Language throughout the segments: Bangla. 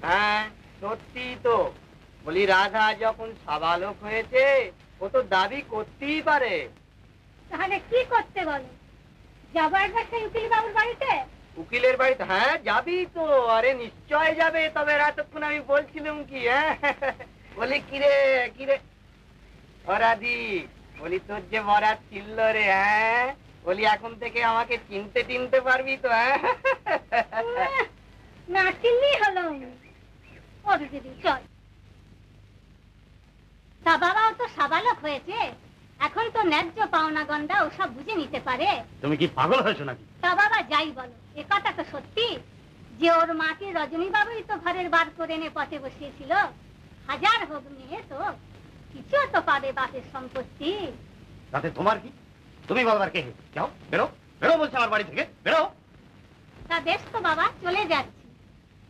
হ্যাঁ সত্যি তো, বলি রাধা যখন সাবালক হয়েছে ও তো দাবি করতেই পারে। তাহলে কি করতে বলো? যাবার সেই উকিল বাবুর বাড়িতে? উকিলের বাড়িতে? হ্যাঁ যাবি তো, আরে নিশ্চয় যাবে। তবে এতক্ষণ আমি বলছিলাম কি, হ্যাঁ বলি কিরে কিরে অরাধি, বলি তোর যে মরার ছিল রে, হ্যাঁ বলি এখন থেকে আমাকে চিনতে টিনতে পারবি তো? হ্যাঁ না চিনলেই হলো। ওরে দিদি চল। তা বাবাও তো সাবালক হয়েছে, এখন তো ন্যায্য পাওনা গন্ডা ওসব বুঝে নিতে পারে। তুমি কি পাগল হয়েছো নাকি? তা বাবা যাই বলো, এ কথা তো সত্যি যে ওর মাকে রজনী বাবুই তো ঘরের বার করে এনে পথে বসিয়েছিল। হাজার হোক মেয়ে তো কিছু তো পাবে বাপের সম্পত্তি। তাতে তোমার কি? তুমি বলবার কে? যাও বেরো, বেরো বলছে আমার বাড়ি থেকে, বেরো। তা বেশ তো বাবা, চলে যাচ্ছি।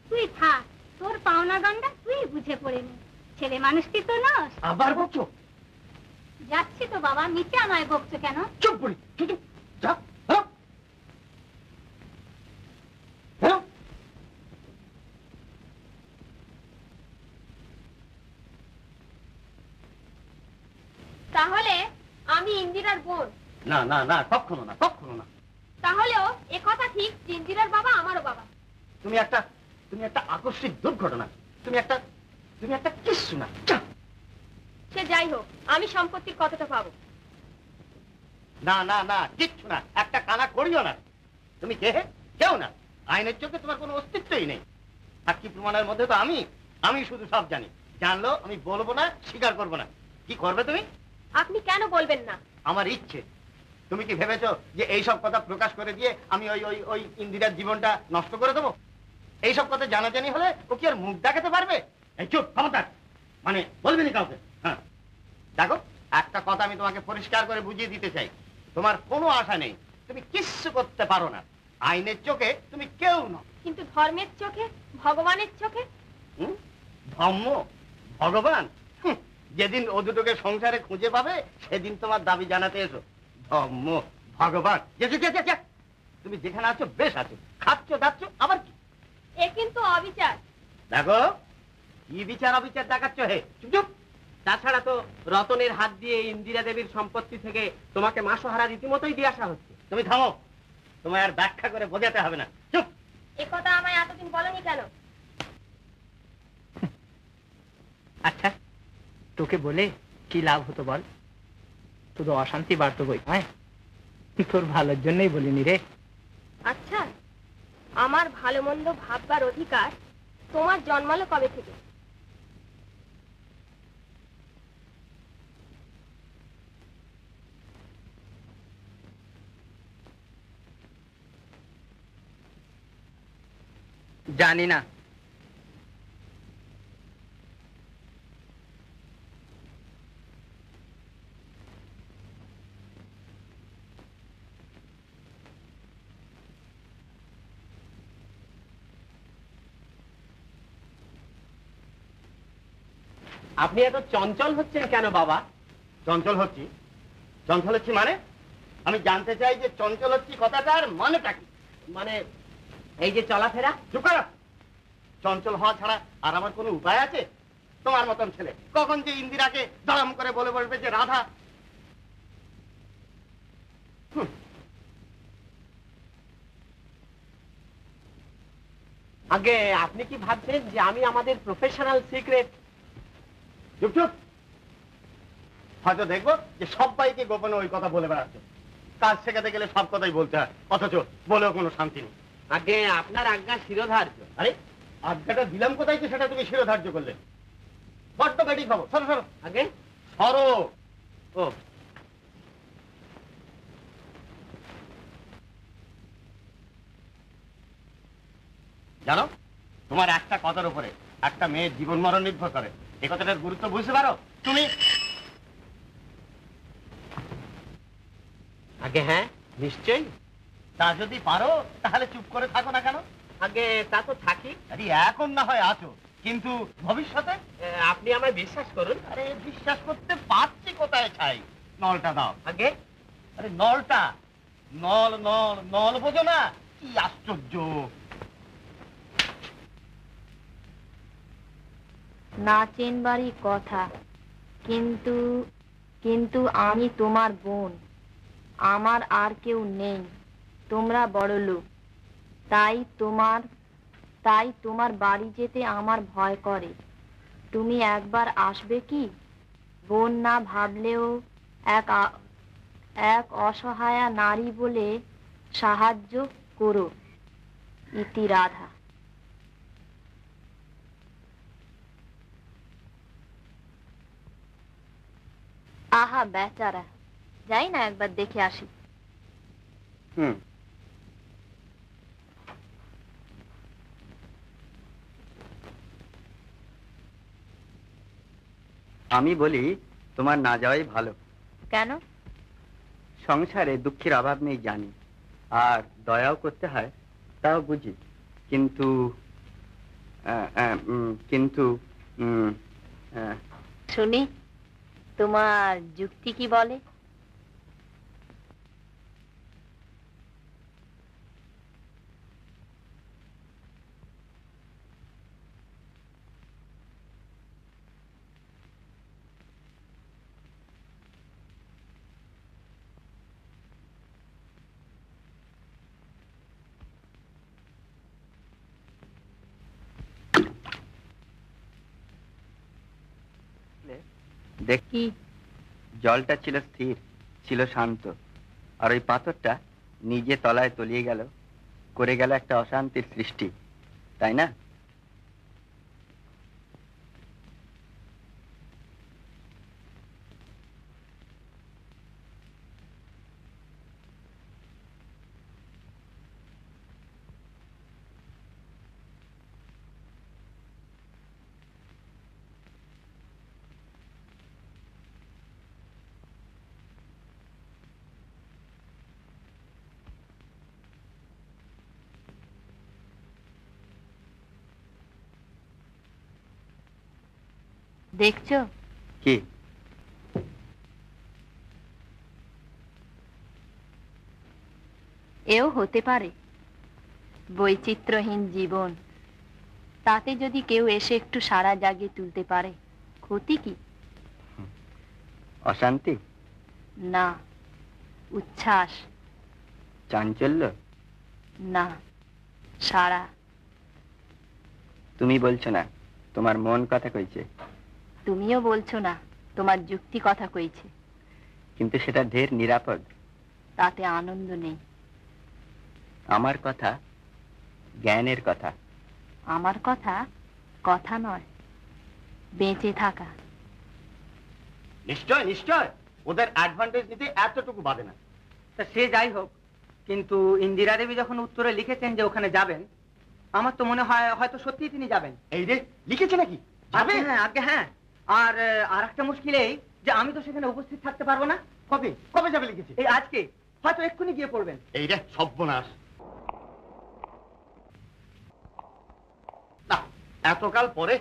তুই থাক, তোর পাওনা গন্ডা তুই বুঝে পড়ে নে। ছেলে মানুষটি তো নস। আবার বকছো? যাচ্ছি তো বাবা, নিচে আমায় বকছো কেন? চুপ করি, চুপ চুপ, যা বেরো, বেরো। তাহলে আমি ইন্দিরার বোন? না না না, কখনো না, কখনো না। তাহলেও এ কথা ঠিক, ইন্দিরার বাবা আমারও বাবা। তুমি একটা আকস্মিক দুর্ঘটনা, তুমি একটা কিচ্ছু না। সে যাই হোক, আমি সম্পত্তির কতটা পাবো? না না না, কিচ্ছু না, একটা কানা করিও না। তুমি কে? কেউ না। আইনের চোখে তোমার কোনো অস্তিত্বই নেই। সাক্ষী প্রমাণের মধ্যে তো আমি শুধু সব জানি। জানলো আমি বলবো না, স্বীকার করবো না। কি করবে তুমি? আপনি কেন বলবেন না? আমার ইচ্ছে। তুমি কি ভেবেছো যে এইসব কথা প্রকাশ করে দিয়ে আমি ওই ওই ওই ইন্দিরার জীবনটা নষ্ট করে দেবো? এইসব কথা জানাজানি হলে ও কি আর মুখ দেখাতে পারবে? এই চুপ, ক্ষমতার মানে বলবি না কাউকে। হ্যাঁ দেখো, একটা কথা আমি তোমাকে পরিষ্কার করে বুঝিয়ে দিতে চাই। তোমার কোনো আশা নেই, তুমি কিচ্ছু করতে পারো না। আইনের চোখে তুমি কেউ নও। কিন্তু ধর্মের চোখে, ভগবানের চোখে? ধর্ম, ভগবান, যেদিন ও দুটোকে সংসারে খুঁজে পাবে সেদিন তোমার দাবি জানাতে এসো। ধর্ম, ভগবান, তুমি যেখানে আছো বেশ আছো, খাচ্ছ দাচ্ছ, আবার কি? এ কিন্তু অবিচার। দেখো কি বিচার অবিচার দেখাচ্ছ হে, চুপ চুপ। তাছাড়া তো রতনের হাত দিয়ে ইন্দিরা দেবীর সম্পত্তি থেকে তোমাকে মাসোহারা রীতিমতোই দিয়ে আসা হচ্ছে। তুমি থামো, তোমায় আর ব্যাখ্যা করে বোঝাতে হবে না, চুপ। এ কথা আমায় এতদিন বলনি কেন? আচ্ছা তোকে বলে কি লাভ হতো বল? শুধু অশান্তি বাড়তো বই, হ্যাঁ তোর ভালোর জন্যই বলিনি রে। আচ্ছা, আমার ভালো মন্দ ভাববার অধিকার তোমার জন্মালো কবে থেকে? জানি না। আপনি এত চঞ্চল হচ্ছেন কেন বাবা? চঞ্চল হচ্ছি? চঞ্চল হচ্ছি মানে? আমি জানতে চাই যে চঞ্চল হচ্ছি কথাটার মানেটা কি? মানে এই যে চলাফেরা। চুপ করো। চঞ্চল হওয়া ছাড়া আর আমার কোনো উপায় আছে? তোমার মতন ছেলে কখন যে ইন্দিরাকে দড়াম করে বলে বলবে যে রাধা। আগে আপনি কি ভাবছেন যে আমি আমাদের প্রফেশনাল সিক্রেট? চুপ চুপ। হয়তো দেখবো যে সবাইকে গোপনে ওই কথা বলে বেড়াচ্ছে। কাজ শেখাতে গেলে সব কথাই বলতে হয়, অথচ বলেও কোনো শান্তি নেই। আগে আপনার আজ্ঞা শিরোধার্য। আরে আজ্ঞাটা দিলাম কোথায় যে সেটা তুমি শিরোধার্য করলে? বড্ড বেটি খাবো, সরো সরো। আগে সরো। ও জানো, তোমার একটা কথার উপরে একটা মেয়ের জীবন মরণ নির্ভর করে। এই কথাটার গুরুত্ব বুঝতে পারো তুমি? আগে হ্যাঁ নিশ্চয়ই। তা যদি পারো তাহলে চুপ করে থাকো না কেন? আগে তা তো থাকি। আরে এখন না হয় আছো, কিন্তু ভবিষ্যতে? আপনি আমায় বিশ্বাস করুন। আরে বিশ্বাস করতে পারছি কোথায় ছাই? নলটা দাও। আগে আরে নলটা, নল নল নল বোঝো না? কি আশ্চর্য! না চেনবারই কথা, কিন্তু কিন্তু আমি তোমার বোন, আমার আর কেউ নেই, তোমরা বড়লোক, তাই তোমার বাড়ি যেতে আমার ভয় করে। তুমি একবার আসবে কি? বোন না ভাবলেও এক অসহায়া নারী বলে সাহায্য করো। ইতি রাধা। আহা বেচারা, যাই না একবার দেখে আসি। আমি বলি তোমার না যাওয়াই ভালো। কেন? সংসারে দুঃখের অভাব নেই জানি, আর দয়াও করতে হয় তাও বুঝি, কিন্তু কিন্তু শুনি তোমার যুক্তি কি বলে। দেখি জলটা ছিল স্থির, ছিল শান্ত, আর ওই পাথরটা নিজে তলায় তলিয়ে গেল, করে গেল একটা অশান্তির সৃষ্টি, তাই না? দেখছো কি? এও হতে পারে বৈচিত্র্যহীন জীবন, তাতে যদি কেউ এসে একটু সারা জাগিয়ে তুলতে পারে, ক্ষতি কি? অশান্তি না, উচ্ছ্বাস। চাঞ্চল্য না, সারা। তুমি বলছো না, তোমার মন কথা কইছে। তুমিও বলছো না, তোমার যুক্তি কথা কইছে। কিন্তু সেটা ঢের নিরাপদ। তাতে আনন্দ নেই। আমার কথা জ্ঞানের কথা। আমার কথা কথা নয়, বেঁচে থাকা। নিশ্চয় নিশ্চয়, ওদের অ্যাডভান্টেজ নিতে এতটুকু বাদে না। তা সে যাই হোক, কিন্তু ইন্দিরা দেবী যখন উত্তরে লিখেছেন যে ওখানে যাবেন, আমার তো মনে হয় হয়তো সত্যিই তিনি যাবেন। এই রে, লিখেছে নাকি? যাবে? হ্যাঁ, আগে হ্যাঁ। আর একটা মুশকিল এই যে আমি তো সেখানে উপস্থিত থাকতে পারবো না। কবে কবে যাবে লিখেছে? এই আজকে, হয়তো এক্ষুনি গিয়ে পড়বেন। এই রে সর্বনাশ। না, এতকাল পরে।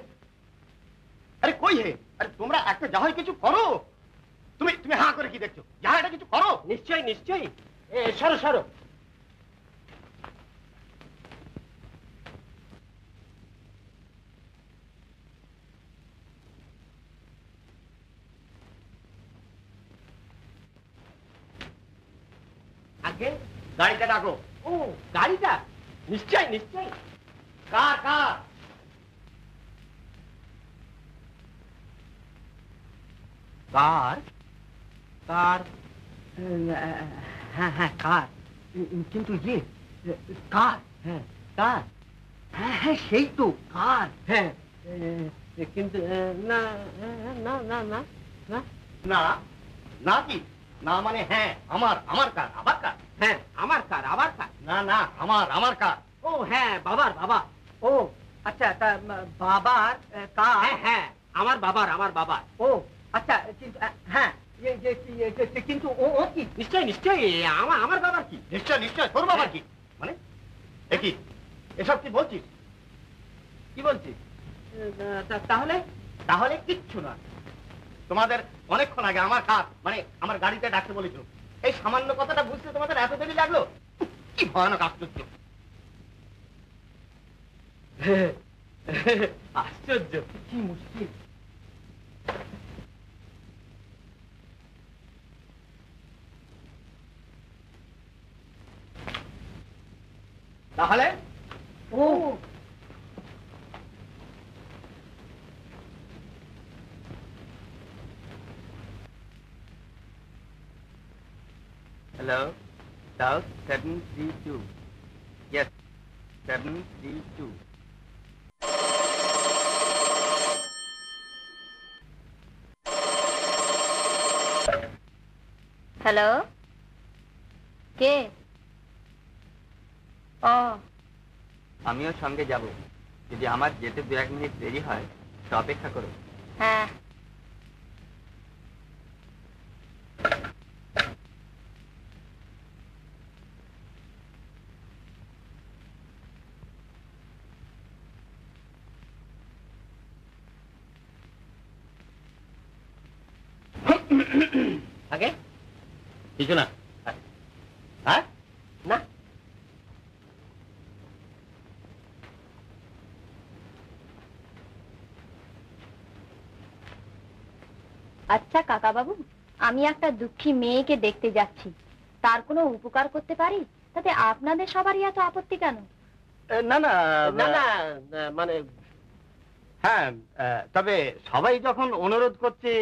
আরে কই হে? আরে তোমরা একটা যা হয় কিছু করো। তুমি তুমি হাঁ করে কি দেখছো? যা এটা কিছু করো। নিশ্চয়ই নিশ্চয়ই। সরো সরো। আগে গাড়িটা ডাকো। ও গাড়িটা, নিশ্চয়ই নিশ্চয়ই। কার কার? কার কার? হ্যাঁ হ্যাঁ কার, কিন্তু ইয়ে কার, হ্যাঁ কার, হ্যাঁ হ্যাঁ সেই তো কার, হ্যাঁ কিন্তু না না না না না না না কি? না মানে হ্যাঁ, আমার আমার কার, আবার কার? হ্যাঁ আমার কার, আবার কার? না না, আমার কার। ও হ্যাঁ, বাবার বাবা। ও আচ্ছা, তা বাবার কার? হ্যাঁ হ্যাঁ আমার বাবার। ও আচ্ছা, কিন্তু হ্যাঁ কিন্তু ও কি? নিশ্চয়ই নিশ্চয়ই আমার বাবার কি? নিশ্চয় নিশ্চয়, তোর বাবা কি? মানে একই এসব কি বলছিস? কি বলছিস? তাহলে তাহলে কিচ্ছু না। তোমাদের অনেকক্ষণ আগে আমার কার মানে আমার গাড়িতে ডাকতে বলেছিল। এই সামান্য কথাটা বুঝতে তোমাদের এত দেরি লাগলো? কি ভয়ানক আশ্চর্য। আশ্চর্য, কি মুশকিল। তাহলে ও হ্যালো, South 732. Yes, 732. হ্যালো, কে? ও, আমিও সঙ্গে যাব। যদি আমার যেতে 2-1 মিনিট দেরি হয় তো অপেক্ষা করো। হ্যাঁ। আগে কিছু না। হ্যাঁ না, আচ্ছা কাকা বাবু, আমি একটা দুঃখী মেয়েকে দেখতে যাচ্ছি, তার কোনো উপকার করতে পারি? তাতে আপনাদের সবারই এত আপত্তি কেন? না না না না, মানে হ্যাঁ, তবে সবাই যখন অনুরোধ করছে।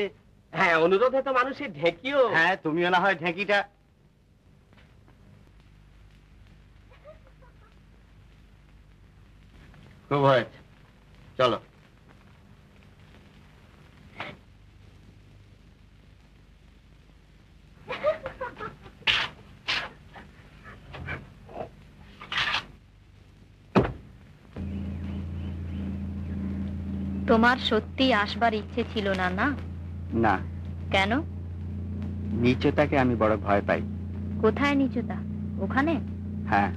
হ্যাঁ, অনুরোধে তো মানুষের ঢেঁকিও। হ্যাঁ, তুমিও না হয় ঢেঁকিটা। খুব হয়েছে, চলো। তোমার সত্যি আসবার ইচ্ছে ছিল না? না না। কেন? নিচতাকে আমি বড় ভয় পাই। কোথায় নিচুতা? ওখানে? হ্যাঁ,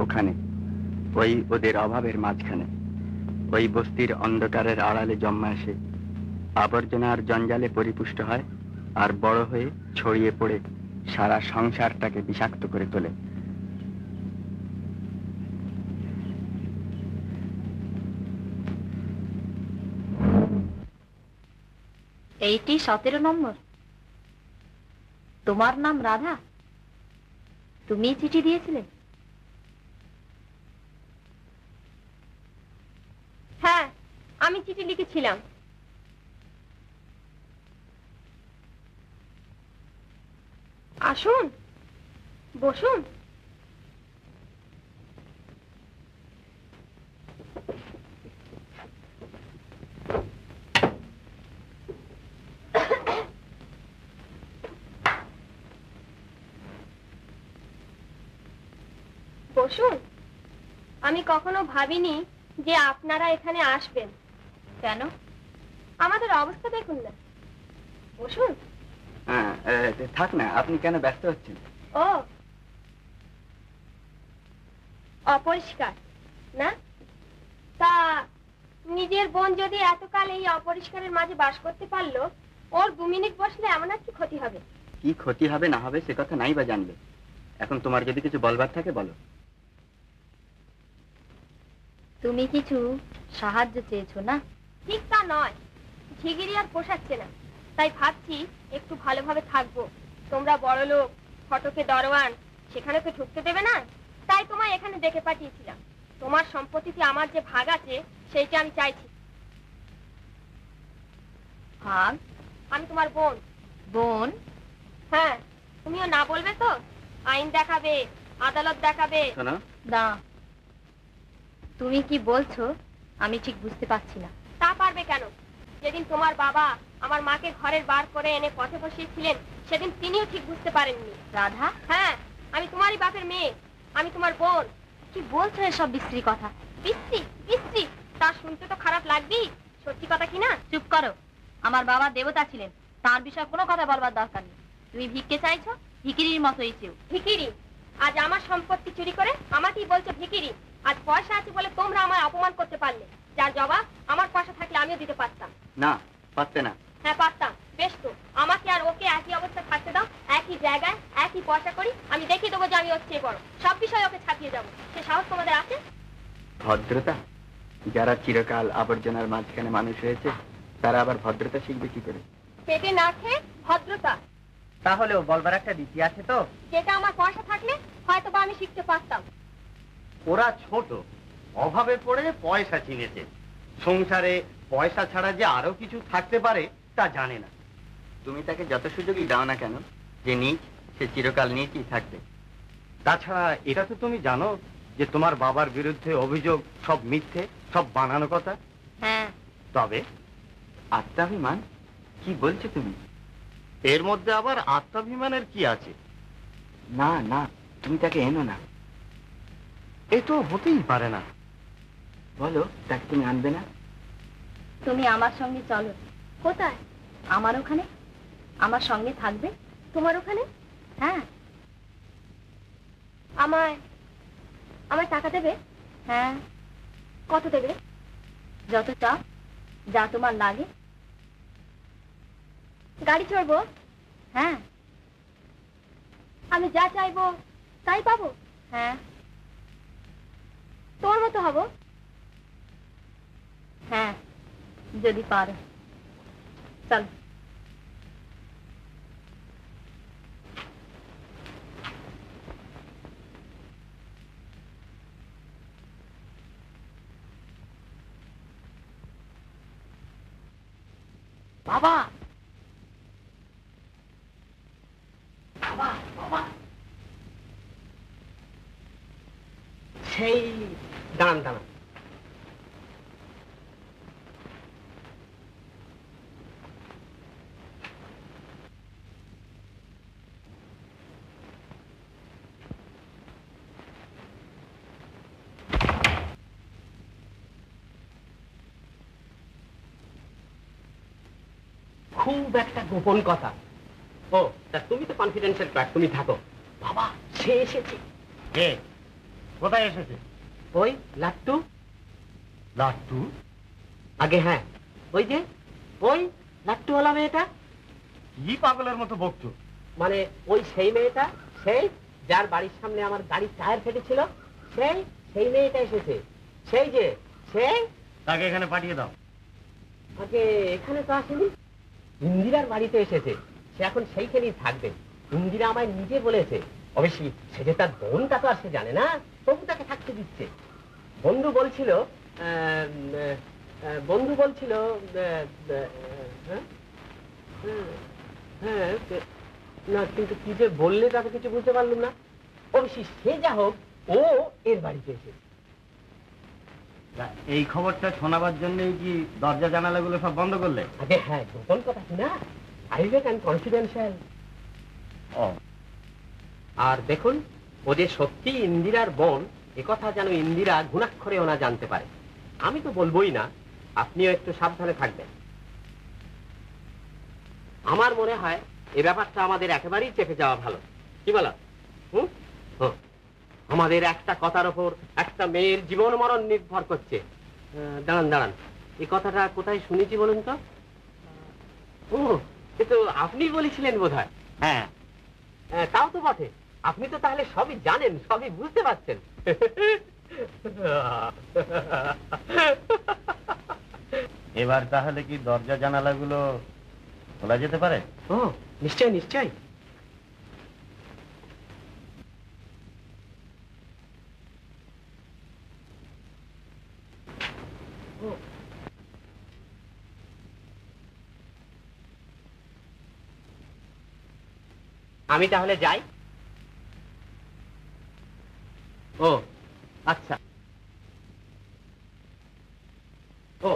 ওখানে, ওই ওদের অভাবের মাঝখানে, ওই বস্তির অন্ধকারের আড়ালে জন্মে আসে, আবর্জনার জঞ্জালে পরিপুষ্ট হয়, আর বড় হয়ে ছড়িয়ে পড়ে সারা সংসারটাকে বিষাক্ত করে তোলে। এইটি 17 নম্বর। তোমার নাম রাধা? তুমি চিঠি দিয়েছিলে? হ্যাঁ, আমি চিঠি লিখেছিলাম। আসুন, বসুন। বসুন। আমি কখনো ভাবিনি যে আপনারা এখানে আসবেন। কেন? আমাদের অবস্থা দেখুন না। বসুন। থাক না, আপনি কেন ব্যস্ত হচ্ছেন? ও, অপরিষ্কার না? তা নিজের বোন যদি এতকাল এই অপরিষ্কারের মাঝে বাস করতে পারলো, ওর 2 মিনিট বসলে এমন আর কি ক্ষতি হবে? কি ক্ষতি হবে না হবে সে কথা নাই বা জানবে। এখন তোমার যদি কিছু বলবার থাকে বলো। তুমি কিছু সাহায্য চেয়েছো না? ঠিক তা নয়, ঝিগিরি আর পোষাচ্ছে না, তাই ভাবছি একটু ভালোভাবে থাকবো। তোমরা বড় লোক, ফটকে দরওয়ান, সেখানে তো ঢুকতে দেবে না, তাই তোমায় এখানে ডেকে পাঠিয়েছিলাম। তোমার সম্পত্তিতে আমার যে ভাগ আছে সেইটা আমি চাইছি। ভাগ? আমি তোমার বোন। বোন? হ্যাঁ, তুমিও না বলবে তো? আইন দেখাবে, আদালত দেখাবে। শোনো, না, তুমি কি বলছো আমি ঠিক বুঝতে পারছি না। তা পারবে কেন? যেদিন তোমার বাবা আমার মাকে ঘরের বার করে এনে পথে বসিয়েছিলেন, সেদিন তিনিও ঠিক বুঝতে পারেননি। রাধা? হ্যাঁ, আমি তোমারই বাপের মেয়ে, আমি তোমার বোন। কি বলছো এসব বিশ্রী কথা? বিশ্রী বিশ্রী, তা শুনতে তো খারাপ লাগবেই, সত্যি কথা কি না? চুপ করো। আমার বাবা দেবতা ছিলেন, তার বিষয়ে কোনো কথা বলবার দরকার নেই। তুমি ভিক্ষে চাইছো, ভিখিরির মতোই চেও। ভিখিরি? আজ আমার সম্পত্তি চুরি করে আমাকেই বলছো ভিখিরি? আজ পয়সা আছে বলে তোমরা আমায় অপমান করতে পারলে, যার জবাব আমার পয়সা থাকলে আমিও দিতে পারতাম। না, পারতে না। হ্যাঁ পারতাম। বেশ তো, আমাকে আর ওকে একই অবস্থা থাকতে দাও, একই জায়গায় একই পয়সা করি, আমি দেখিয়ে দেবো যে আমি ওর চেয়ে বড়। সব বিষয়ে ওকে ছাপিয়ে যাবো। সে সাহস তোমাদের আছে? ভদ্রতা? যারা চিরকাল আবর্জনার মাঝখানে মানুষ হয়েছে তারা আবার ভদ্রতা শিখবে কি করে? পেটে না খেয়ে ভদ্রতা। তাহলেও বলবার একটা রীতি আছে তো। যেটা আমার পয়সা থাকলে হয়তো বা আমি শিখতে পারতাম। ওরা ছোট, অভাবে পড়ে পয়সা চিনেছে। সংসারে পয়সা ছাড়া যে আরো কিছু থাকতে পারে তা জানে না। তুমি তাকে যত সুযোগই দাও না কেন, যে নিচ সে চিরকাল নিচই থাকবে। তাছাড়া এটা তো তুমি জানো যে তোমার বাবার বিরুদ্ধে অভিযোগ সব মিথ্যে, সব বানানো কথা। হ্যাঁ। তবে আত্মাভিমান? কি বলছো তুমি? এর মধ্যে আবার আত্মাভিমানের কি আছে? না না, তুমি তাকে এনো না। এ তো হতেই পারে না। বলো, তাকে তুমি আনবে না? তুমি আমার সঙ্গে চলো। কোথায়? আমার ওখানে। আমার সঙ্গে থাকবে। তোমার ওখানে? হ্যাঁ। আমায় আমায় টাকা দেবে? হ্যাঁ। কত দেবে? যত চাও, যা তোমার লাগে। গাড়ি চড়বো? হ্যাঁ। আমি যা চাইবো তাই পাবো? হ্যাঁ। তোমার মতো হবো? হ্যাঁ, যদি পারো। চল। বাবা, সেই দাঁড়ান দাঁড়ান। খুব একটা গোপন কথা। ও তা তুমি তো কনফিডেন্সিয়াল ক্লাস, তুমি থাকো। বাবা, সে এসেছে। কে? কোথায় এসেছে? ওই লাট্টু। লাট্টু? আগে হ্যাঁ, ওই যে ওই লাট্টুওয়ালা মেয়েটা। কি পাগলের মতো বকছো? মানে ওই সেই মেয়েটা, সেই যার বাড়ির সামনে আমার গাড়ির টায়ার ফেটেছিল, সেই সেই মেয়েটা এসেছে। সেই যে সেই। তাকে এখানে পাঠিয়ে দাও। আগে এখানে তো আসেনি, ইন্দিরার বাড়িতে এসেছে। সে এখন সেইখানেই থাকবে। ইন্দিরা আমায় নিজে বলেছে। অবশ্যই সে যে তার বোনটা তো আর সে জানে না, তবু তাকে থাকতে দিচ্ছে। বন্ধু বলছিল হ্যাঁ, না কিন্তু কি যে বললে তাতে কিছু বুঝতে পারলাম না। অবশ্যই সে যা হোক, ও এর বাড়িতে এসেছে। এই খবরটা শোনাবার জন্যই কি দরজা জানালাগুলো সব বন্ধ করলে? আগে হ্যাঁ, গোপন কথা কি না, প্রাইভেট অ্যান্ড কনফিডেন্সিয়াল। ও, আর দেখুন, ও যে সত্যি ইন্দিরার বোন, একথা যেন ইন্দিরা ঘুণাক্ষরেও না জানতে পারে। আমি তো বলবোই না, আপনিও একটু সাবধানে থাকবেন। আমার মনে হয় এই ব্যাপারটা আমাদের একেবারেই চেপে যাওয়া ভালো। কি বলো? আমাদের একটা কথার ওপর একটা মেয়ের জীবন মরণ নির্ভর করছে। দাঁড়ান দাঁড়ান, এই কথাটা কোথায় শুনেছি বলুন তো? ও, এ তো আপনি বলেছিলেন বোধহয়। হ্যাঁ। তাও তো বটে, আপনি তো তাহলে সবই জানেন, সবই বুঝতে পারছেন। এবার তাহলে কি দরজা জানালাগুলো খোলা যেতে পারে? ও নিশ্চয় নিশ্চয়। আমি তাহলে যাই। ও আচ্ছা। ও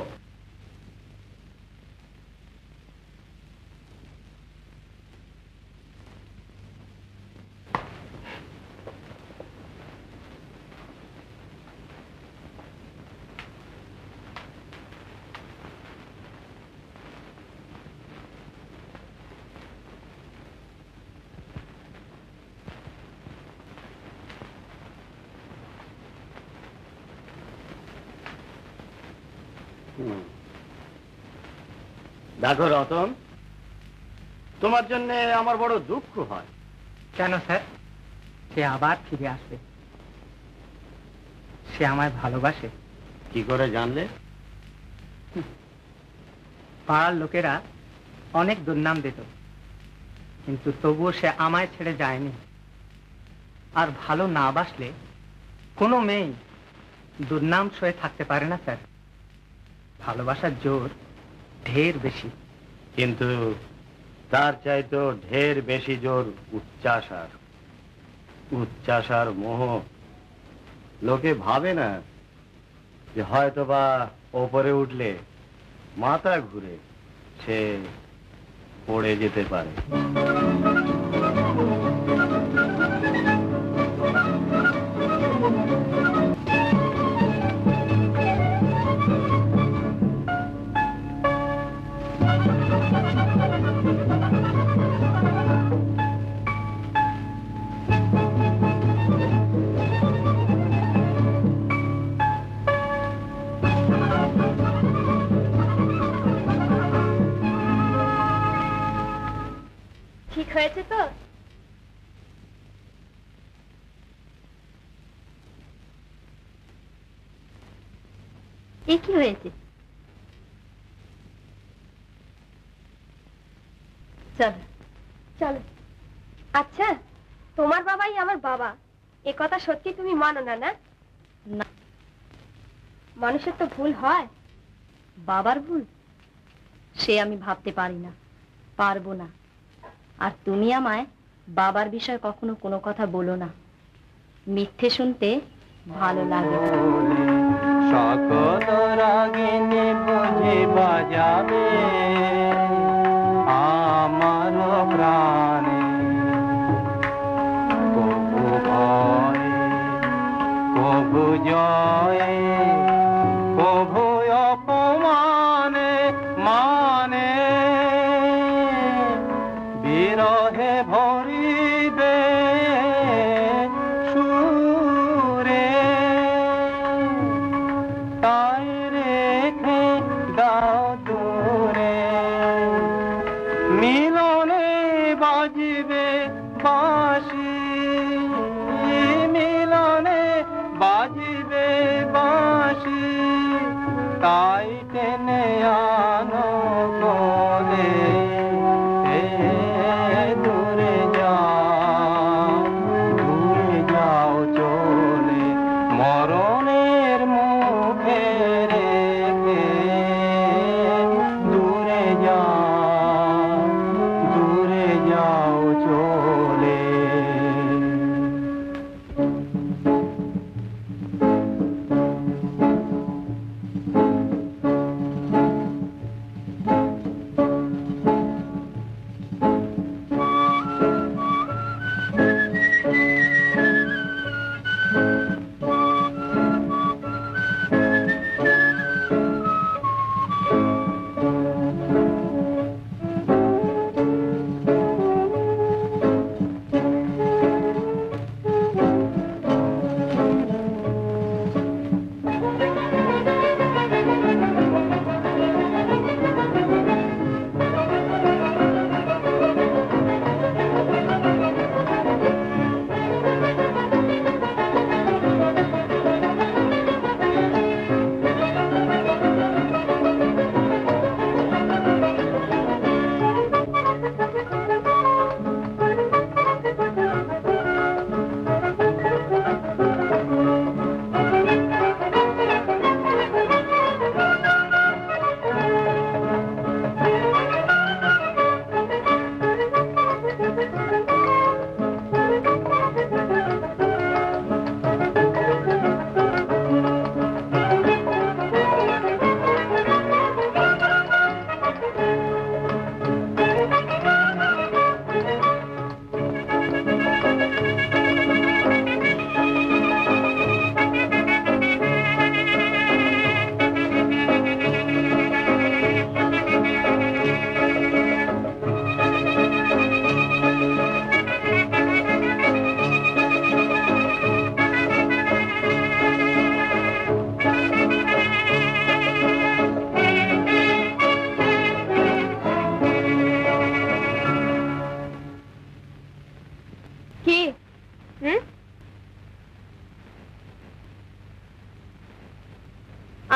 দেখো রতন, তোমার জন্য আমার বড় দুঃখ হয়। কেন স্যার? সে আবার ফিরে আসবে, সে আমায় ভালোবাসে। কি করে জানলে? পাড়ার লোকেরা অনেক দুর্নাম দিত, কিন্তু তবুও সে আমায় ছেড়ে যায়নি। আর ভালো না বাসলে কোনো মেয়ে দুর্নাম সয়ে থাকতে পারে না স্যার। ভালোবাসার জোর ঢের বেশি। কিন্তু তার চাইতো ঢের বেশি জোর উচ্চাসার। উচ্চাসার মোহ। লোকে ভাবে না যে হয়তোবা ওপরে উঠলে মাথা ঘুরে সে পড়ে যেতে পারে। ঠিক হয়েছে তো? এ কি হয়েছে? চল চলো। আচ্ছা, তোমার বাবাই আমার বাবা, এ কথা সত্যি তুমি মানো না? না, না। মানুষের তো ভুল হয়। বাবার ভুল সে আমি ভাবতে পারি না, পারবো না। আর তুমি আমায় বাবার বিষয়ে কখনো কোনো কথা বলো না, মিথ্যে শুনতে ভালো লাগে। সকল রাগিনী বুঝে বাজাবে আমার প্রাণে, কবু ভয়ে কবু জয়ে কবু অপমানে, মানে বিরহে ভরিবে সুরে, তাই রেখে দাও দূরে। মিলনে বাজিবে বাঁশি, মিলনে বাজিবে বাঁশি।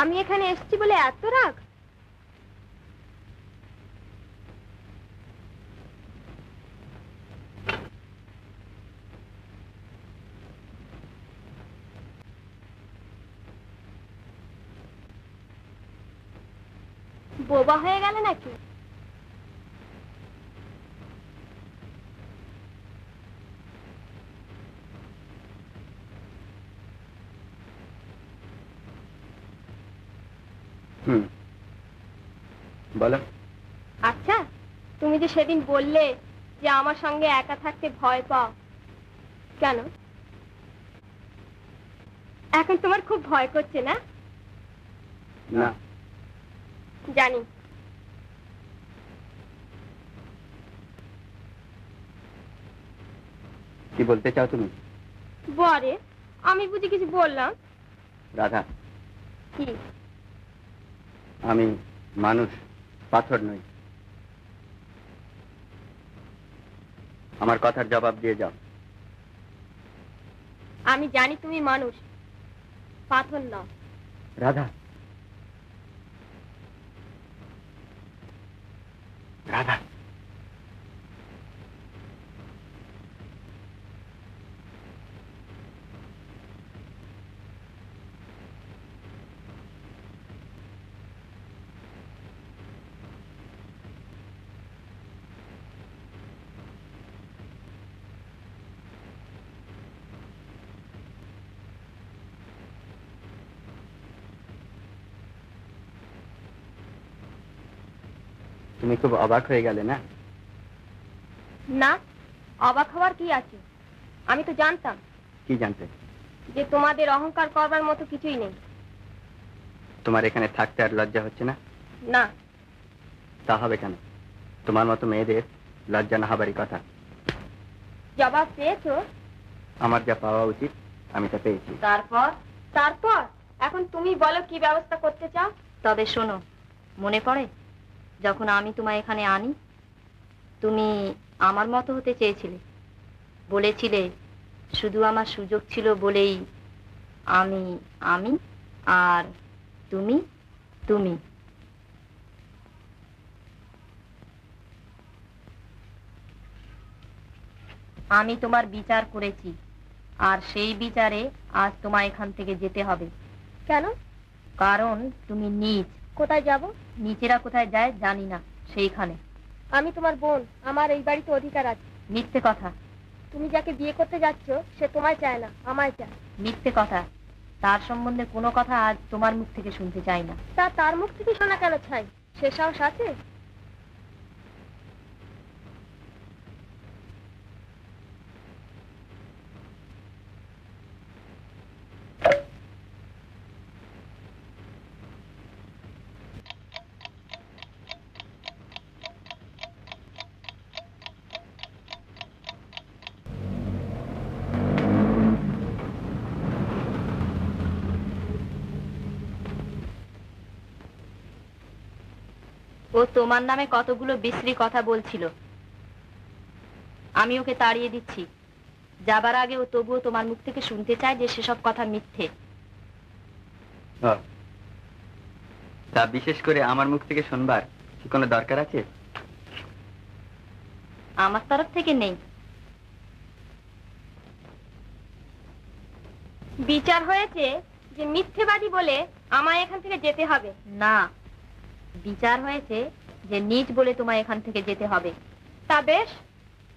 আমি এখানে এসেছি বলে এত রাগ? বোবা হয়ে গেলে নাকি? বলো। আচ্ছা, তুমি যে সেদিন বললে যে আমার সঙ্গে একা থাকতে ভয় পাও, কেন? এখন তোমার খুব ভয় করছে না? না। জানি। কি বলতে চাও তুমি? বরে, আমি বুঝি কিছু বললাম? রাধা, কি? আমি মানুষ, পাথর নই। আমার কথার জবাব দিয়ে যাও। আমি জানি তুমি মানুষ, পাথর নও। রাধা, রাধা, তুমি খুব অবাক হয়ে গেলে না? না, অবাক হওয়ার কি আছে? আমি তো জানতাম। কি জানতে? যে তোমাদের অহংকার করবার মতো কিছুই নেই। তোমার এখানে থাকতে আর লজ্জা হচ্ছে না? না। তা হবে কেন? তোমার মতো মেয়েদের লজ্জা না হবারই কথা। জবাব পেয়েছো? আমার যা পাওয়া উচিত আমি তা পেয়েছি। তারপর এখন তুমি বলো কি ব্যবস্থা করতে চাও? তবে শোনো, মনে পড়ে যখন আমি তোমায় এখানে আনি, তুমি আমার মতো হতে চেয়েছিলে, বলেছিলে শুধু আমার সুযোগ ছিল বলেই আমি আমি আর তুমি তুমি। আমি তোমার বিচার করেছি, আর সেই বিচারে আজ তোমায় এখান থেকে যেতে হবে। কেন? কারণ তুমি নীচ। কোথায় যাব? নিচেরা কোথায় যায় জানি না, সেইখানে। আমি তোমার বোন, আমার এই বাড়িতে অধিকার আছে। মিথ্যে কথা। তুমি যাকে বিয়ে করতে যাচ্ছ সে তোমায় চায় না, আমায় চায়। মিথ্যে কথা। তার সম্বন্ধে কোনো কথা আজ তোমার মুখ থেকে শুনতে চাই না। তার মুখ থেকে শোনা কেন চাই? সে সাহস আছে? ও তোমার নামে কতগুলো বিশ্রী কথা বলছিল, আমি ওকে তাড়িয়ে দিচ্ছি। যাবার আগে ও তবুও তোমার মুখ থেকে শুনতে চায় যে সেসব কথা মিথ্যে। তা বিশেষ করে আমার মুখ থেকে শুনবার কি কোনো দরকার আছে? আমার তরফ থেকে নেই। বিচার হয়েছে যে মিথ্যেবাদী বলে আমায় এখান থেকে যেতে হবে। না, বিচার হয়েছে যে নীচ বলে তোমায় এখান থেকে যেতে হবে। তা বেশ,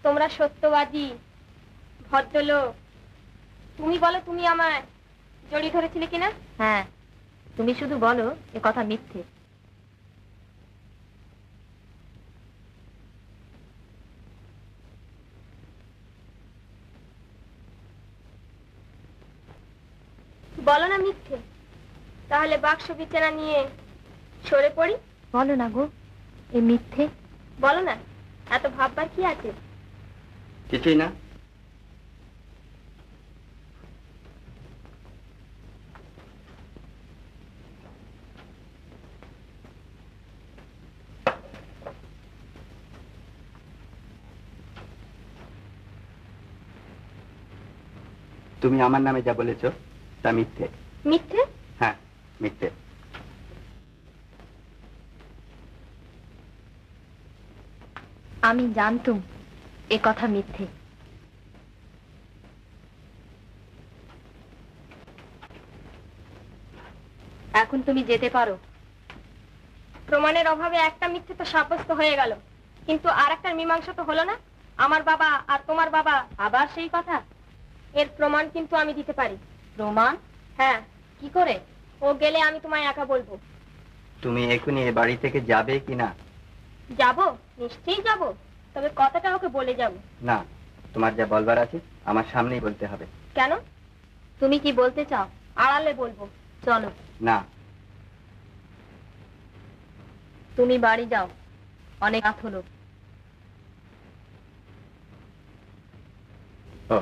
তোমরা সত্যবাদী, ভদ্রলোক। তুমি বলো তুমি আমায় জড়িয়ে ধরেছিলে কিনা? হ্যাঁ, তুমি শুধু বলো এ কথা মিথ্যে। বলো না মিথ্যে। তাহলে বাক্স বিছানা নিয়ে সরে পড়ি। বলো না গো, এ মিথ্যে। বলো না, এত ভাববার কি আছে? কিছুই না। তুমি আমার নামে যা বলেছো তা মিথ্যে। মিথ্যে? হ্যাঁ, মিথ্যে। আমি জানতুম এ কথা মিথ্যে। এখন তুমি যেতে পারো। প্রমাণের অভাবে একটা মিথ্যে তো সাব্যস্ত হয়ে গেল, কিন্তু আর একটা মীমাংসা তো হলো না। আমার বাবা আর তোমার বাবা। আবার সেই কথা? এর প্রমাণ কিন্তু আমি দিতে পারি। প্রমাণ? হ্যাঁ। কি করে? ও গেলে আমি তোমায় একা বলবো। তুমি এখনই এ বাড়ি থেকে যাবে কি না? যাব, নিশ্চয়ই যাব, তবে কথাটা ওকে বলে যাব। না, তোমার যা বলবার আছে আমার সামনেই বলতে হবে। কেন? তুমি কি বলতে চাও? আড়ালে বলবো। চলো। না। তুমি বাড়ি যাও, অনেক রাত হলো। ও,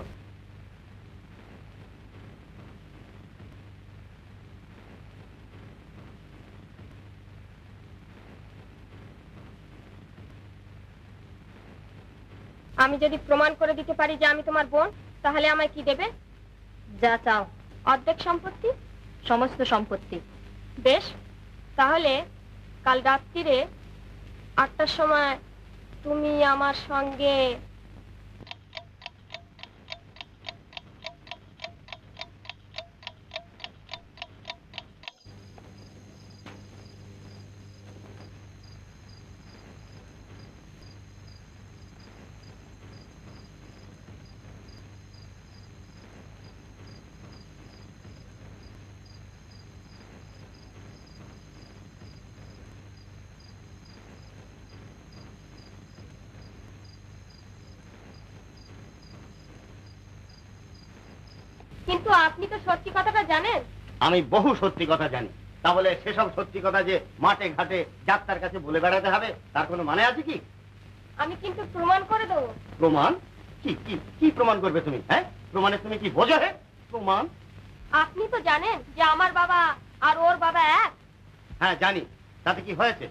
আমি যদি প্রমাণ করে দিতে পারি যে আমি তোমার বোন, তাহলে আমায় কি দেবে? যা চাও। অর্ধেক সম্পত্তি? সমস্ত সম্পত্তি। বেশ, তাহলে কাল রাত্রিরে 8টার সময় তুমি আমার সঙ্গে কিন্তু আপনি তো সত্যি কথাটা জানেন। আমি বহু সত্যি কথা জানি, তাহলে সেসব সত্যি কথা যে মাঠে ঘাটে ডাক্তার কাছে বলে বেড়াতে হবে তার কোনো মানে আছে কি? আমি কিন্তু প্রমাণ করে দেবো। প্রমাণ? কি কি কি প্রমাণ করবে তুমি? হ্যাঁ, প্রমাণে তুমি কি বোঝো? হে প্রমাণ? আপনি তো জানেন যে আমার বাবা আর ওর বাবা এক। হ্যাঁ জানি, তাতে কি হয়েছে?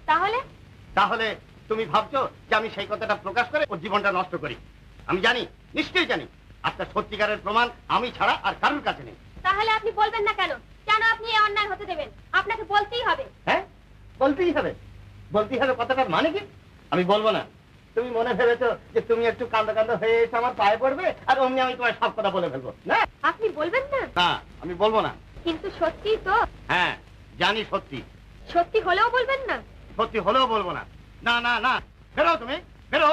তাহলে? তাহলে তুমি ভাবছো যে আমি সেই কথাটা প্রকাশ করে ওর জীবনটা নষ্ট করি? আমি জানি, নিশ্চয়ই জানি, আপনার সত্যিকারের প্রমাণ আমি ছাড়া আর কারোর কাছে নেই। তাহলে আপনি বলবেন না কেন? কেন আপনি এই অন্যায় হতে দেবেন? আপনাকে বলতেই হবে। হ্যাঁ, বলতেই হবে। বলতেই হবে কথাটার মানে কি? আমি বলবো না। তুমি মনে ভেবেছো যে তুমি একটু কান্দা কান্দা হয়ে এসে আমার পায়ে পড়বে আর অমনি আমি তোমার সব কথা বলে ফেলবো? না, আপনি বলবেন না? না, আমি বলবো না। কিন্তু সত্যি তো। হ্যাঁ জানি সত্যি। সত্যি হলেও বলবেন না? সত্যি হলেও বলবো না। না না না, বেরো তুমি, বেরো।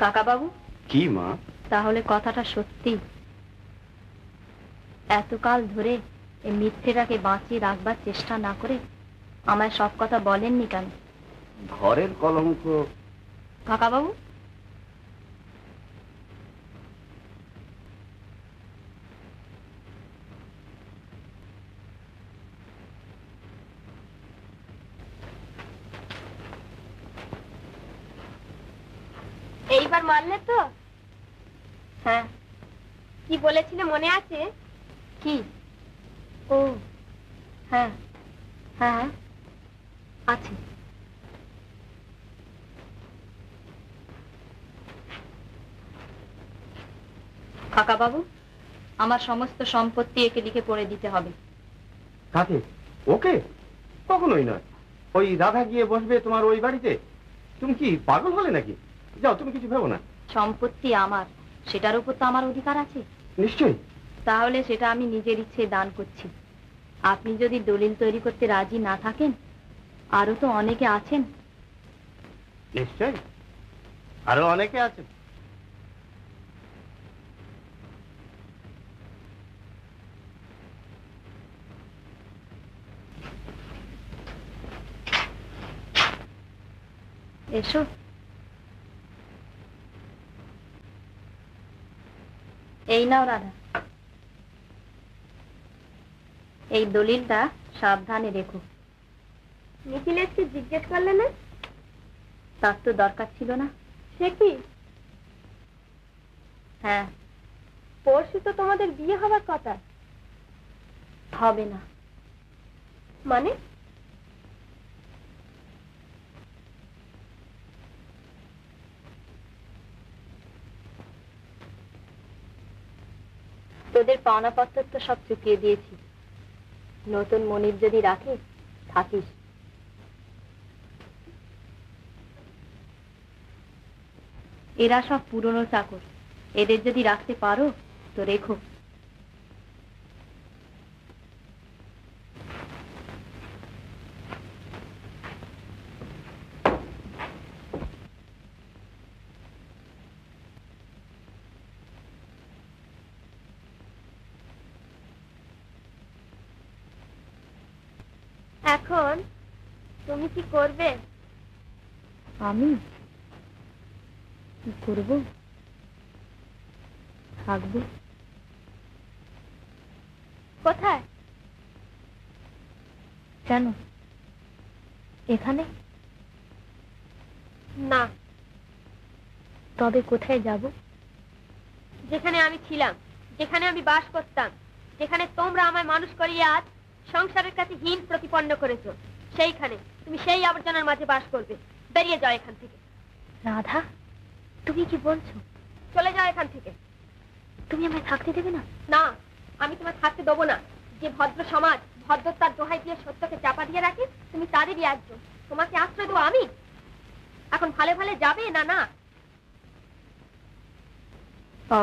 কাকা বাবু, কি মা? তাহলে কথাটা সত্যি? এতকাল ধরে এই মিথ্যেটাকে বাঁচিয়ে রাখবার চেষ্টা না করে আমায় সব কথা বলেননি কেন? ঘরের কলঙ্ক। কাকা বাবু, এইবার মানলে তো? হ্যাঁ। কি বলেছিলে মনে আছে? কি? ও হ্যাঁ হ্যাঁ আছে। কাকা বাবু, আমার সমস্ত সম্পত্তি একে লিখে পড়ে দিতে হবে। কাকে? ওকে? কখনোই নয়। ওই রাধা গিয়ে বসবে তোমার ওই বাড়িতে? তুমি কি পাগল হলে নাকি? যাও, তুমি কিছু ভেবো না। সম্পত্তি আমার, সেটার উপর তো আমার অধিকার আছে। নিশ্চয়ই। তাহলে সেটা আমি নিজের ইচ্ছে দান করছি। আপনি যদি দলিল তৈরি করতে রাজি না থাকেন, আরো তো অনেকে আছেন। নিশ্চয়ই, আরো অনেকে আছে। এসো। এই নাও রাধা, এই দলিলটা সাবধানে রেখো। নিখিলেশকে জিজ্ঞেস করলে না? তার তো দরকার ছিল না। সে কি? হ্যাঁ। পরশু তো তোমাদের বিয়ে হবার কথা। হবে না। মানে? তোদের পাওনাপত্র তো সব চুকিয়ে দিয়েছি। নতুন মনিব যদি রাখে থাকিস। এরা সব পুরনো চাকর, এদের যদি রাখতে পারো তো রেখো। এখন তুমি কি করবে? আমি কি করবো? থাকবো। কোথায়? কেন এখানে? না, তবে কোথায় যাব? যেখানে আমি ছিলাম, যেখানে আমি বাস করতাম, যেখানে তোমরা আমায় মানুষ করিয়ে আজ সংসারের কাছে হীন প্রতিপন্ন করেছো, সেইখানে তুমি সেই আবর্জনার মাঝে বাস করবে। বেরিয়ে যাও এখান থেকে। রাধা, তুমি কি বলছো? চলে যাও এখান থেকে। তুমি আমায় থাকতে দেবে না? না, আমি তোমায় থাকতে দেবো না। যে ভদ্র সমাজ ভদ্রতার দোহাই দিয়ে সত্যকে চাপা দিয়ে রাখে, তুমি তাদেরই একজন। তোমাকে আশ্রয় দেবো আমি? এখন ভালো ভালো যাবে না? না, ও,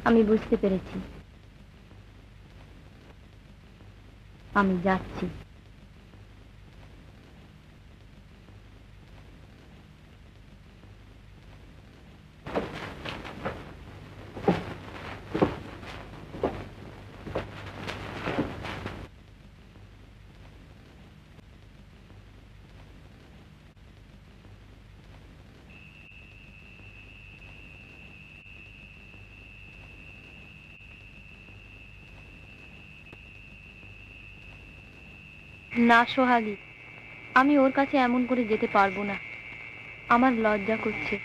আমি বুঝতে পেরেছি। আমি যাচ্ছি। না সোহাগী, আমি ওর কাছে এমন করে যেতে পারবো না। আমার লজ্জা করছে।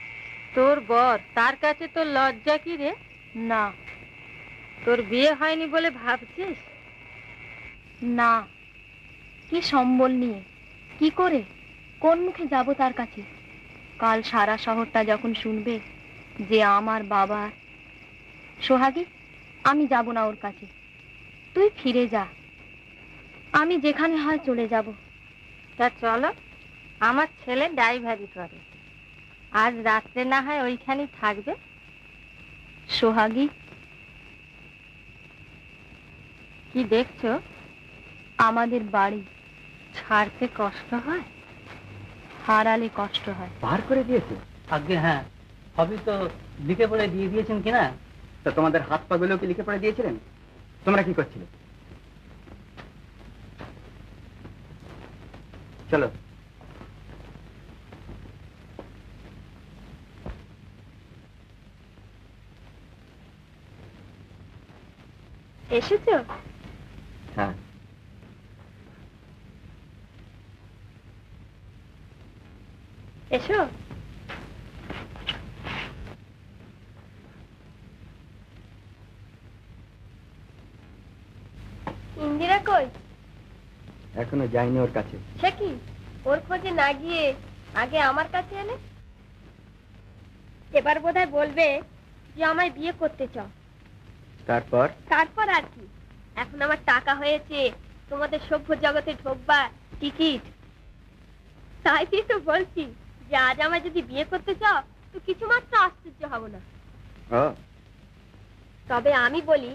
তোর বর, তার কাছে তোর লজ্জা কি রে? না। তোর বিয়ে হয়নি বলে ভাবছিস? না। কি সম্বল নিয়ে, কি করে, কোন মুখে যাব তার কাছে? কাল সারা শহরটা যখন শুনবে যে আমার বাবা। সোহাগী, আমি যাব না ওর কাছে। তুই ফিরে যা, আমি যেখানে হয় চলে যাব। তা চলো, আমার ছেলে ড্রাইভারি করে, আজ রাত্রে না হয় ওইখানেই থাকবে। সোহাগী, কি দেখছো? আমাদের বাড়ি ছাড়তে কষ্ট হয়, হারালে কষ্ট হয়। বার করে দিয়েছে? আগে হ্যাঁ, সবই তো লিখে পড়ে দিয়ে দিয়েছেন কিনা? তা তোমাদের হাত পা গুলো কি লিখে পড়ে দিয়েছিলেন? তোমরা কি করছিলে? চলো। এসেছো? হ্যাঁ। এসো। ইন্দিরা কই? এখনো যাইনি ওর কাছে। সে কি, ওর খোঁজে না গিয়ে আগে আমার কাছে এলে? এবার বোধহয় বলবে যে আমায় বিয়ে করতে চাও। তারপর? তারপর আর কি, এখন আমার টাকা হয়েছে, তোমাদের সভ্য জগতে ঢোকবার টিকিট। তাই তো বলছি যে আজ আমায় যদি বিয়ে করতে চাও তো কিছু মাত্র আশ্চর্য হব না। তবে আমি বলি,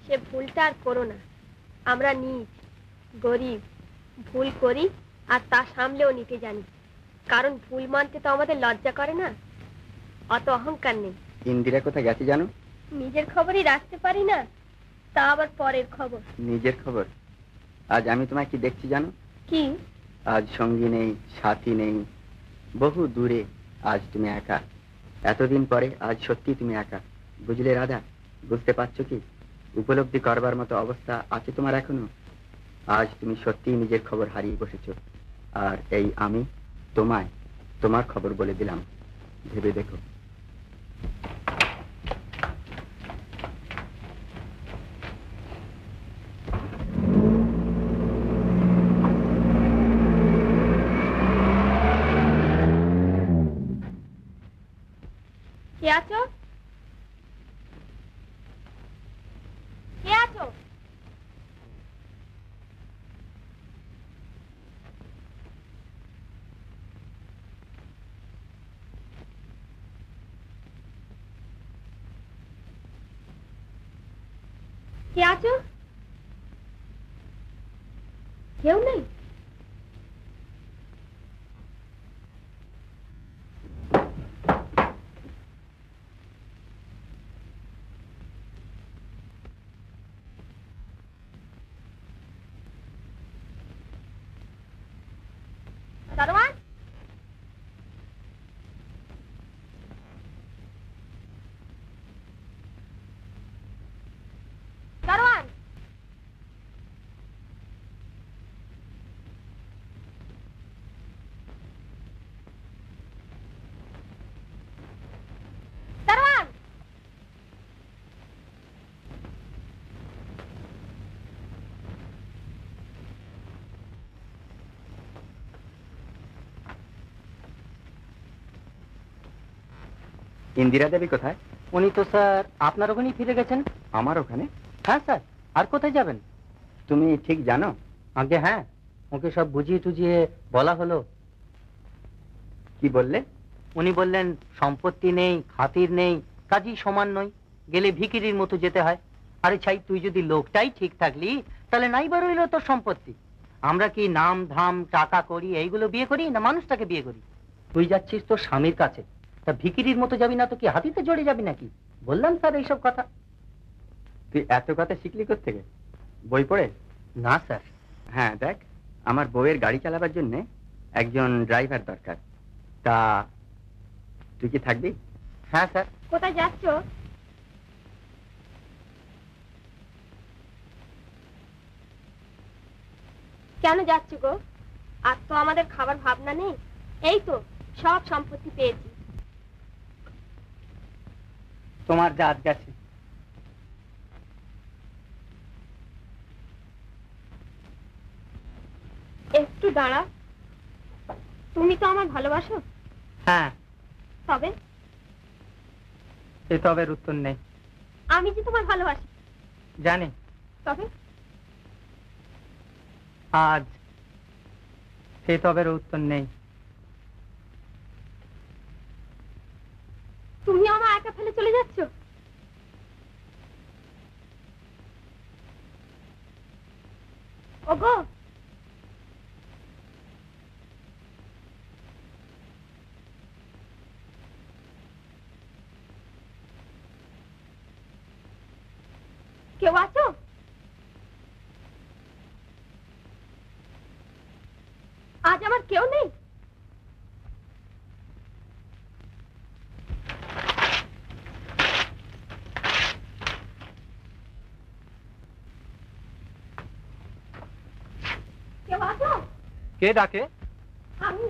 সে ভুলটা আর করো না। আমরা নীচ, গরিব, ভুল করি আর তা সামলেও নিতে জানি। কারণ ভুল মানতে তো আমাদের লজ্জা করে না, অত অহংকার নেই। ইন্দিরা কোথায় গেছে জানো? নিজের খবরই রাখতে পারি না, তা আবার পরের খবর। নিজের খবর? আজ আমি তোমায় কি দেখছি জানো? কি? আজ সঙ্গী নেই, সাথী নেই, বহু দূরে আজ তুমি একা। এতদিন পরে আজ সত্যি তুমি একা। বুঝলে রাধা, বুঝতে পারছো কি? উপলব্ধি করবার মতো অবস্থা আছে তোমার এখনো? আজ তুমি সত্যিই নিজের খবর হারিয়ে বসেছো। আর এই আমি তোমায় তোমার খবর বলে দিলাম, ভেবে দেখো। কে আছো? কে আছো? কেউ নেই? দারোয়ান, দারোয়ান, দারোয়ান। ইন্দিরা দেবী কোথায়? উনি তো স্যার আপনার ওখানেই ফিরে গেছেন। আমার ওখানে? হ্যাঁ স্যার, আর কোথায় যাবেন? তুমি ঠিক জানো? আগে হ্যাঁ, ওকে সব বুঝিয়ে টুজিয়ে বলা হলো। কি বললে? উনি বললেন সম্পত্তি নেই, খাতির নেই, কাজী সমান নই, গেলে ভিখিরির মতো যেতে হয়। আরে ছাই, তুই যদি লোকটাই ঠিক থাকলি তাহলে নাই বা রইল তোর সম্পত্তি। আমরা কি নাম ধাম টাকা করি এইগুলো বিয়ে করি, না মানুষটাকে বিয়ে করি? তুই যাচ্ছিস তোর স্বামীর কাছে, তা ভিখিরির মতো যাবি না তো কি হাতিতে জড়ে যাবি নাকি? বললাম স্যার এইসব কথা। তুই এত কথা শিখলি কোত্থেকে? বই পড়ে? না স্যার। হ্যাঁ দেখ, আমার বউয়ের গাড়ি চালাবার জন্য একজন ড্রাইভার দরকার। তা তুই কি থাকবি? হ্যাঁ স্যার। কোথায় যাচ্ছ? কেন যাচ্ছ গো? আর তো আমাদের খাবার ভাবনা নেই। এই তো সব সম্পত্তি পেয়েছি। তোমার জাত গেছে। একটু দাঁড়া, তুমি তো আমার ভালোবাসো। হ্যাঁ। তবে? এ তবের উত্তর নেই। আমি যে তোমার ভালোবাসি। জানি। তবে? আজ সে তবের উত্তর নেই। তুমি আমার একা ফেলে চলে যাচ্ছ? ওগো, কেউ আছো? আজ আমার কেউ নেই। কেউ আছো? কে ডাকে? আমি।